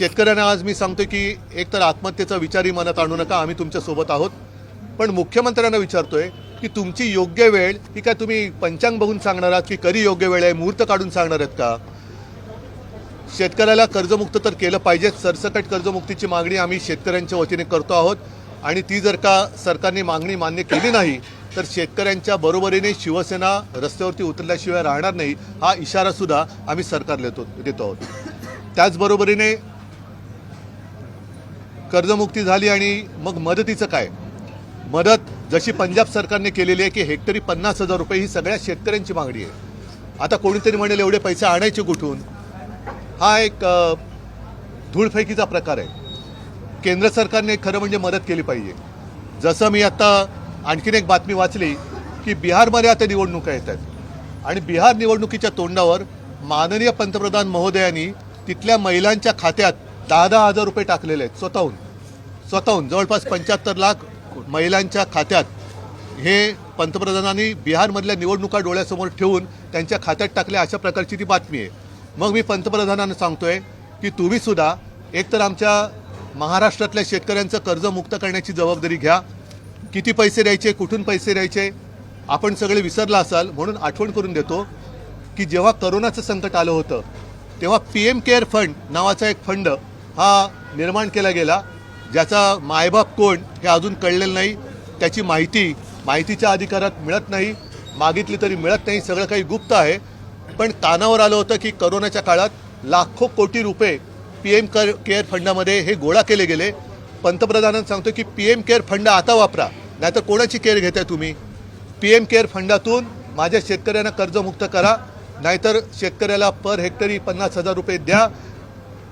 शेतकऱ्यांना आज मी सांगतो की एकतर आत्महत्येचा विचारही मनात आणू नका, आम्ही तुमच्यासोबत आहोत. पण मुख्यमंत्र्यांना विचारतोय की तुमची योग्य वेळ ही काय तुम्ही पंचांग बघून सांगणार आहात की कधी योग्य वेळ आहे, मुहूर्त काढून सांगणार आहेत का? शेतकऱ्याला कर्जमुक्त तर केलं पाहिजे. सरसकट कर्जमुक्तीची मागणी आम्ही शेतकऱ्यांच्या वतीने करतो आहोत आणि ती जर का सरकारने मागणी मान्य केली नाही तर शेतकऱ्यांच्या बरोबरीने शिवसेना रस्त्यावरती उतरल्याशिवाय राहणार नाही, हा इशारासुद्धा आम्ही सरकारला देतो आहोत. त्याचबरोबरीने कर्जमुक्ती झाली आणि मग मदतीचं काय? मदत जशी पंजाब सरकारने केलेली आहे की हेक्टरी 50,000 रुपये ही सगळ्या शेतकऱ्यांची मागणी आहे. आता कोणीतरी म्हणेल एवढे पैसे आणायचे कुठून? हा एक धूळफेकीचा प्रकार आहे. केंद्र सरकारने खरं म्हणजे मदत केली पाहिजे. जसं मी आता आणखीन एक बातमी वाचली की बिहारमध्ये आता निवडणुका येत आहेत आणि बिहार निवडणुकीच्या तोंडावर माननीय पंतप्रधान महोदयांनी तिथल्या महिलांच्या खात्यात 10,000 रुपये टाकलेले आहेत. स्वतःहून जवळपास 75 लाख महिलांच्या खात्यात हे पंतप्रधानांनी बिहारमधल्या निवडणुका डोळ्यासमोर ठेवून त्यांच्या खात्यात टाकल्या, अशा प्रकारची ती बातमी आहे. मग मी पंतप्रधानांना सांगतोय की तुम्हीसुद्धा एकतर आमच्या महाराष्ट्रातल्या शेतकऱ्यांचं कर्ज मुक्त करण्याची जबाबदारी घ्या. किती पैसे द्यायचे, कुठून पैसे द्यायचे आपण सगळे विसरला असाल, म्हणून आठवण करून देतो की जेव्हा करोनाचं संकट आलं होतं तेव्हा PM केअर फंड नावाचा एक फंड हा निर्माण केला गेला, ज्याचा मायबाप कोण हे अजून कळलेलं नाही. त्याची माहितीच्या अधिकारात मिळत नाही, मागितली तरी मिळत नाही, सगळं काही गुप्त आहे. पण कानावर आलं होतं की करोनाच्या काळात लाखो कोटी रुपये PM केअर फंडामध्ये हे गोळा केले गेले. पंतप्रधानांना सांगतो की PM केअर फंड आता वापरा, नाहीतर कोणाची केअर घेताय तुम्ही? PM केअर फंडातून माझ्या शेतकऱ्यांना कर्जमुक्त करा, नाहीतर शेतकऱ्याला पर हेक्टरी 50,000 रुपये द्या.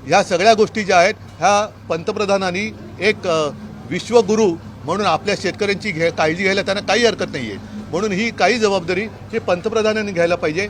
ह्या सगळ्या गोष्टी ज्या आहेत ह्या पंतप्रधानांनी एक विश्वगुरू म्हणून आपल्या शेतकऱ्यांची काळजी घ्यायला त्यांना काही हरकत नाही आहे. म्हणून ही काही जबाबदारी हे पंतप्रधानांनी घ्यायला पाहिजे.